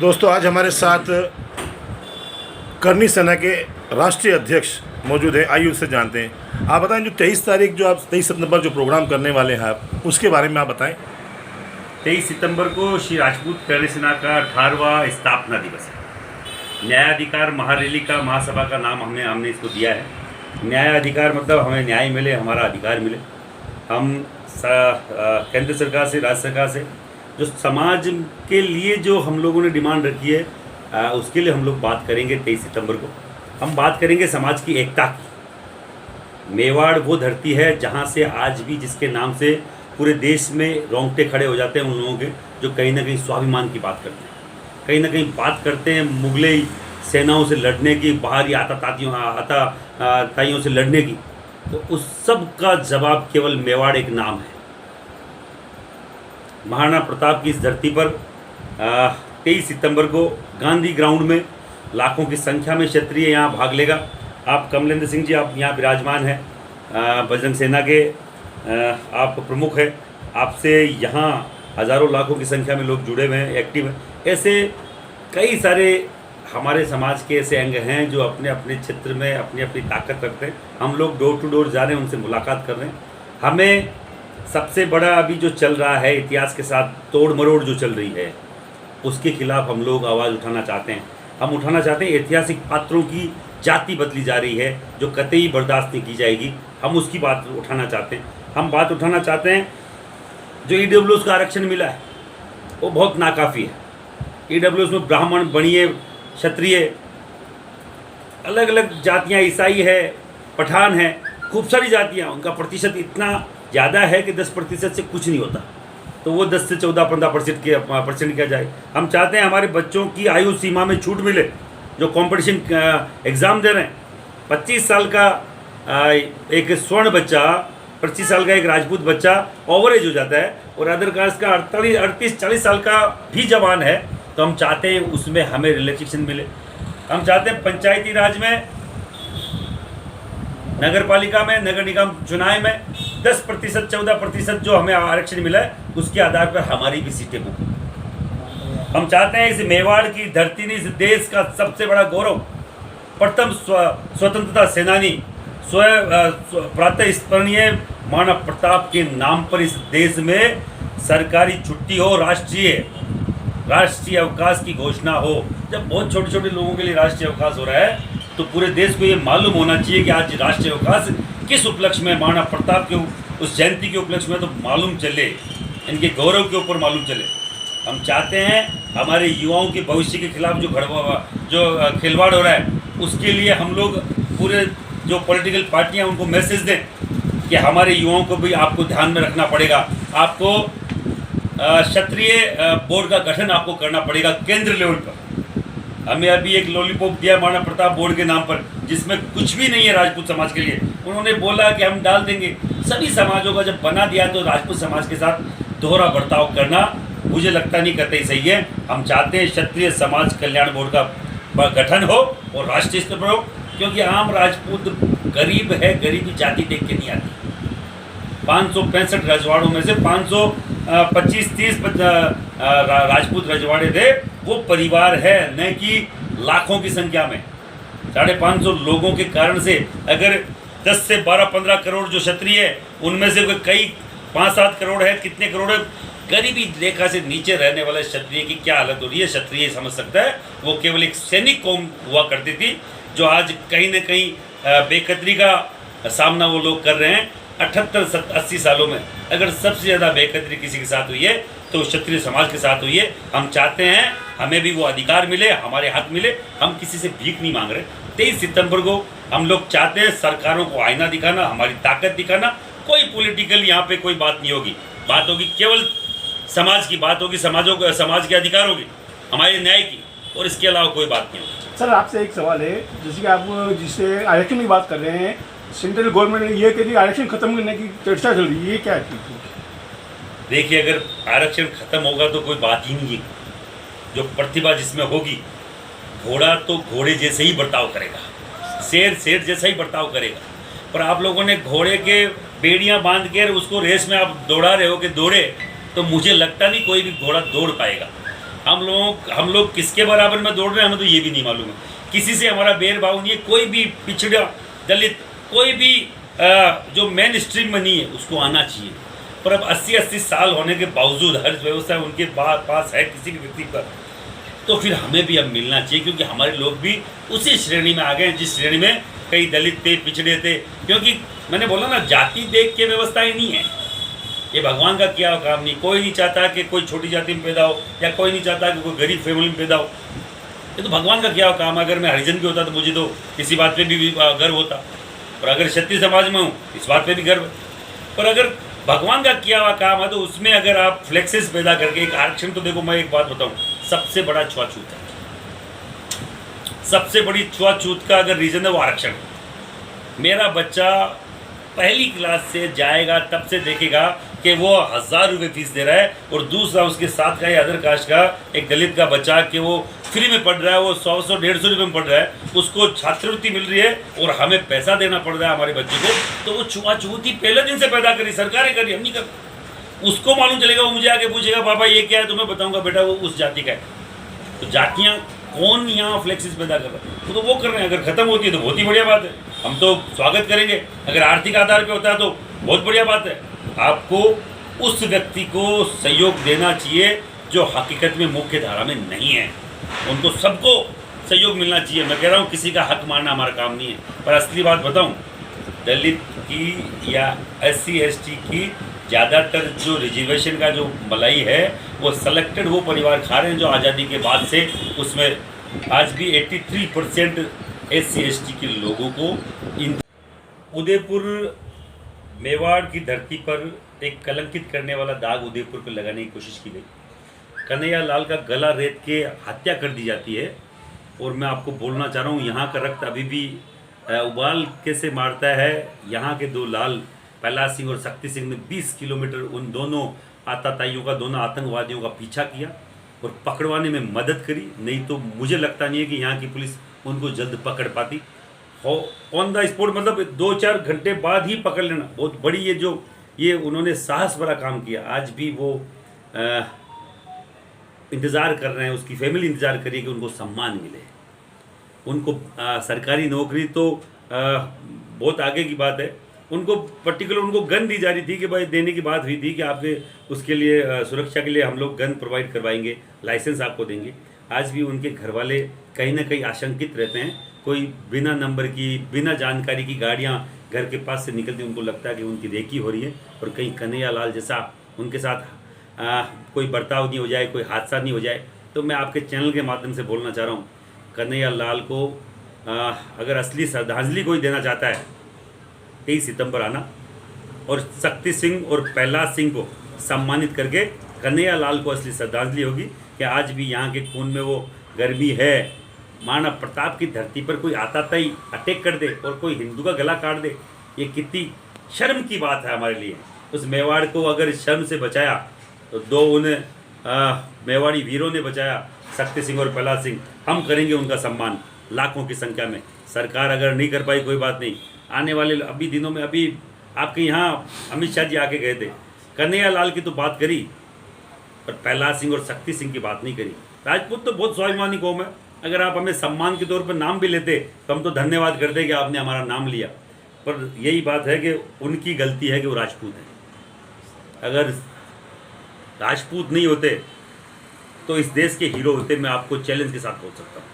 दोस्तों, आज हमारे साथ करनी सेना के राष्ट्रीय अध्यक्ष मौजूद हैं। आइए उससे जानते हैं। आप बताएं, जो 23 तारीख जो आप 23 सितंबर जो प्रोग्राम करने वाले हैं आप, उसके बारे में आप बताएं। 23 सितंबर को श्री राजपूत करनी सेना का 18वां स्थापना दिवस है। न्यायाधिकार महारैली का महासभा का नाम हमने इसको दिया है। न्यायाधिकार मतलब हमें न्याय मिले, हमारा अधिकार मिले। हम केंद्र सरकार से, राज्य सरकार से जो समाज के लिए जो हम लोगों ने डिमांड रखी है उसके लिए हम लोग बात करेंगे। 23 सितंबर को हम बात करेंगे समाज की एकता की। मेवाड़ वो धरती है जहाँ से आज भी जिसके नाम से पूरे देश में रोंगटे खड़े हो जाते हैं उन लोगों के जो कहीं ना कहीं स्वाभिमान की बात करते हैं, कहीं ना कहीं बात करते हैं मुगलई सेनाओं से लड़ने की, बाहरी आताताइयों से लड़ने की। तो उस सब का जवाब केवल मेवाड़ एक नाम है। महाराणा प्रताप की इस धरती पर 23 सितंबर को गांधी ग्राउंड में लाखों की संख्या में क्षत्रिय यहाँ भाग लेगा। आप कमलेंद्र सिंह जी, आप यहाँ विराजमान हैं, बजरंग सेना के आप प्रमुख हैं। आपसे यहाँ हज़ारों लाखों की संख्या में लोग जुड़े हुए हैं, एक्टिव हैं। ऐसे कई सारे हमारे समाज के ऐसे अंग हैं जो अपने अपने क्षेत्र में अपनी अपनी ताकत रखते हैं। हम लोग डोर टू डोर जा रहे हैं, उनसे मुलाकात कर रहे हैं। हमें सबसे बड़ा अभी जो चल रहा है, इतिहास के साथ तोड़ मरोड़ जो चल रही है, उसके खिलाफ हम लोग आवाज़ उठाना चाहते हैं। हम उठाना चाहते हैं ऐतिहासिक पात्रों की जाति बदली जा रही है जो कतई बर्दाश्त नहीं की जाएगी। हम उसकी बात उठाना चाहते हैं। हम बात उठाना चाहते हैं जो ईडब्ल्यूएस का आरक्षण मिला है वो बहुत नाकाफ़ी है। ईडब्ल्यूएस में ब्राह्मण, बणिए, क्षत्रिय, अलग अलग जातियाँ, ईसाई है, पठान है, खूब सारी जातियाँ, उनका प्रतिशत इतना ज़्यादा है कि 10% से कुछ नहीं होता। तो वो 10 से 14-15% किया जाए। हम चाहते हैं हमारे बच्चों की आयु सीमा में छूट मिले जो कंपटीशन एग्ज़ाम दे रहे हैं। 25 साल का एक स्वर्ण बच्चा, 25 साल का एक राजपूत बच्चा ओवरेज हो जाता है और अदर कास्ट का 38-40 साल का भी जवान है। तो हम चाहते हैं उसमें हमें रिलैक्सेशन मिले। हम चाहते हैं पंचायती राज में, नगर पालिका में, नगर निगम चुनाव में 10%, 14% जो हमें आरक्षण मिला है उसके आधार पर हमारी भी सीटें बुक। हम चाहते हैं इस मेवाड़ की धरती ने, इस देश का सबसे बड़ा गौरव, प्रथम स्वतंत्रता सेनानी, प्रातः स्मरणीय महाराणा प्रताप के नाम पर इस देश में सरकारी छुट्टी हो, राष्ट्रीय अवकाश की घोषणा हो। जब बहुत छोटे छोटे लोगों के लिए राष्ट्रीय अवकाश हो रहा है तो पूरे देश को ये मालूम होना चाहिए कि आज राष्ट्रीय अवकाश किस उपलक्ष्य में, महाराणा प्रताप के उस जयंती के उपलक्ष्य में तो मालूम चले, इनके गौरव के ऊपर मालूम चले। हम चाहते हैं हमारे युवाओं के भविष्य के खिलाफ जो खिलवाड़ हो रहा है उसके लिए हम लोग पूरे जो पॉलिटिकल पार्टियां उनको मैसेज दें कि हमारे युवाओं को भी आपको ध्यान में रखना पड़ेगा। आपको क्षत्रिय बोर्ड का गठन आपको करना पड़ेगा केंद्र लेवल पर। हमें अभी एक लॉलीपॉप दिया महाराणा प्रताप बोर्ड के नाम पर जिसमें कुछ भी नहीं है राजपूत समाज के लिए। उन्होंने बोला कि हम डाल देंगे। सभी समाजों का जब बना दिया तो राजपूत समाज के साथ दोहरा बर्ताव करना मुझे लगता नहीं कतई सही है। हम चाहते हैं क्षत्रिय समाज कल्याण बोर्ड का गठन हो और राष्ट्रीय स्तर पर हो, क्योंकि आम राजपूत गरीब है, गरीबी जाति देख के नहीं आती। 565 रजवाड़ों में से 525-30 राजपूत रजवाड़े थे, वो परिवार है, न कि लाखों की संख्या में 550 लोगों के कारण से अगर 10 से 12-15 करोड़ जो क्षत्रिय है उनमें से कई 5-7 करोड़ है, कितने करोड़ है, गरीबी रेखा से नीचे रहने वाले क्षत्रिय की क्या हालत हो रही है क्षत्रिय समझ सकता है। वो केवल एक सैनिक कौम हुआ करती थी जो आज कहीं ना कहीं बेकदरी का सामना वो लोग कर रहे हैं। 78-80 सालों में अगर सबसे ज़्यादा बेकदरी किसी के साथ हुई है तो क्षत्रिय समाज के साथ हुई है। हम चाहते हैं हमें भी वो अधिकार मिले, हमारे हक मिले। हम किसी से भीख नहीं मांग रहे। 23 सितंबर को हम लोग चाहते हैं सरकारों को आईना दिखाना, हमारी ताकत दिखाना। कोई पॉलिटिकल यहाँ पे कोई बात नहीं होगी, बात होगी केवल समाज की बात होगी, समाज के अधिकार होगी, हमारे न्याय की, और इसके अलावा कोई बात नहीं होगी। सर, आपसे एक सवाल है, जैसे कि आप जिससे आरक्षण की बात कर रहे हैं, सेंट्रल गवर्नमेंट ने ये कह आरक्षण खत्म करने की चर्चा चल रही है, ये क्या है? देखिए, अगर आरक्षण खत्म होगा तो कोई बात ही नहीं है। जो प्रतिभा जिसमें होगी, घोड़ा तो घोड़े जैसे ही बर्ताव करेगा, शेर जैसा ही बर्ताव करेगा। पर आप लोगों ने घोड़े के बेड़ियां बांध कर उसको रेस में आप दौड़ा रहे हो कि दौड़े, तो मुझे लगता नहीं कोई भी घोड़ा दौड़ पाएगा। हम लोग किसके बराबर में दौड़ रहे हैं हमें तो ये भी नहीं मालूम है। किसी से हमारा भेदभाव नहीं है, कोई भी पिछड़ा दलित कोई भी जो मेन स्ट्रीम में नहीं है उसको आना चाहिए। पर अब 80-80 साल होने के बावजूद हर व्यवस्था उनके पास है किसी भी व्यक्ति पर, तो फिर हमें भी अब मिलना चाहिए, क्योंकि हमारे लोग भी उसी श्रेणी में आ गए हैं जिस श्रेणी में कई दलित थे, पिछड़े थे। क्योंकि मैंने बोला ना, जाति देख के व्यवस्थाएं नहीं है, ये भगवान का किया हुआ काम नहीं। कोई नहीं चाहता कि कोई छोटी जाति में पैदा हो, या कोई नहीं चाहता कि कोई गरीब फैमिली में पैदा हो। ये तो भगवान का किया हुआ काम। अगर मैं हरिजन भी होता तो मुझे तो इसी बात पे भी गर्व होता, और अगर क्षत्रिय समाज में हूँ इस बात पे भी गर्व। पर अगर भगवान का किया हुआ काम है तो उसमें अगर आप फ्लेक्सेस पैदा करके एक आरक्षण, तो देखो मैं एक बात बताऊँ, सबसे बड़ा छुआछूत है। सबसे बड़ी छुआछूत का अगर रीज़न है वो आरक्षण। मेरा बच्चा पहली क्लास से जाएगा तब से देखेगा कि वो 1000 रुपये फीस दे रहा है, और दूसरा उसके साथ का ही अदर कास्ट का एक दलित का बच्चा कि वो फ्री में पढ़ रहा है, वो 100-150 रुपये में पढ़ रहा है, उसको छात्रवृत्ति मिल रही है और हमें पैसा देना पड़ रहा है हमारे बच्चे को। तो वो छुआछूत ही पहले दिन से पैदा करी, सरकारें करी, हम नहीं कर। उसको मालूम चलेगा, वो मुझे आके पूछेगा पापा ये क्या है, तो मैं बताऊँगा बेटा वो उस जाति का है। तो जातियाँ कौन यहाँ फ्लेक्सिस पैदा कर रहा है, तो वो कर रहे हैं। अगर ख़त्म होती है तो बहुत ही बढ़िया बात है, हम तो स्वागत करेंगे। अगर आर्थिक आधार पे होता है तो बहुत बढ़िया बात है। आपको उस व्यक्ति को सहयोग देना चाहिए जो हकीकत में मुख्य धारा में नहीं है, उनको सबको सहयोग मिलना चाहिए। मैं कह रहा हूँ किसी का हक मारना हमारा काम नहीं है। पर असली बात बताऊँ, दलित की या SC/ST की ज़्यादातर जो रिजर्वेशन का जो मलाई है वो सेलेक्टेड वो परिवार खा रहे हैं जो आज़ादी के बाद से, उसमें आज भी 83% SC/ST के लोगों को उदयपुर मेवाड़ की धरती पर एक कलंकित करने वाला दाग उदयपुर पर लगाने की कोशिश की गई। कन्हैया लाल का गला रेत के हत्या कर दी जाती है, और मैं आपको बोलना चाह रहा हूँ यहाँ का रक्त अभी भी उबाल कैसे मारता है। यहाँ के दो लाल, प्रहलाद सिंह और शक्ति सिंह ने 20 किलोमीटर उन दोनों आतताइयों का, दोनों आतंकवादियों का पीछा किया और पकड़वाने में मदद करी। नहीं तो मुझे लगता नहीं है कि यहाँ की पुलिस उनको जल्द पकड़ पाती। ऑन द स्पॉट, मतलब 2-4 घंटे बाद ही पकड़ लेना बहुत बड़ी, ये उन्होंने साहस भरा काम किया। आज भी वो इंतज़ार कर रहे हैं, उसकी फैमिली इंतज़ार करिए कि उनको सम्मान मिले। उनको सरकारी नौकरी तो बहुत आगे की बात है, उनको पर्टिकुलर उनको गन दी जा रही थी कि भाई देने की बात हुई थी कि आपके उसके लिए सुरक्षा के लिए हम लोग गन प्रोवाइड करवाएंगे, लाइसेंस आपको देंगे। आज भी उनके घर वाले कहीं ना कहीं आशंकित रहते हैं। कोई बिना नंबर की, बिना जानकारी की गाड़ियां घर के पास से निकलती, उनको लगता है कि उनकी रेकी हो रही है, और कहीं कन्हैया लाल जैसा उनके साथ कोई बर्ताव नहीं हो जाए, कोई हादसा नहीं हो जाए। तो मैं आपके चैनल के माध्यम से बोलना चाह रहा हूँ, कन्हैया लाल को अगर असली श्रद्धांजलि कोई देना चाहता है 23 सितंबर आना, और शक्ति सिंह और प्रहलाद सिंह को सम्मानित करके कन्हैया लाल को असली श्रद्धांजलि होगी कि आज भी यहाँ के खून में वो गर्मी है। महाराणा प्रताप की धरती पर कोई आताताई अटैक कर दे और कोई हिंदू का गला काट दे, ये कितनी शर्म की बात है हमारे लिए। उस मेवाड़ को अगर शर्म से बचाया तो दो उन्हें मेवाड़ी वीरों ने बचाया, शक्ति सिंह और प्रहलाद सिंह। हम करेंगे उनका सम्मान लाखों की संख्या में। सरकार अगर नहीं कर पाई कोई बात नहीं, आने वाले अभी दिनों में, अभी आपके यहाँ अमित शाह जी आके गए थे, कन्हैया लाल की तो बात करी पर प्रहलाद सिंह और शक्ति सिंह की बात नहीं करी। राजपूत तो बहुत स्वाभिमानी कौम है, अगर आप हमें सम्मान के तौर पर नाम भी लेते तो हम तो धन्यवाद करते कि आपने हमारा नाम लिया। पर यही बात है कि उनकी गलती है कि वो राजपूत हैं। अगर राजपूत नहीं होते तो इस देश के हीरो होते, मैं आपको चैलेंज के साथ बोल सकता हूँ।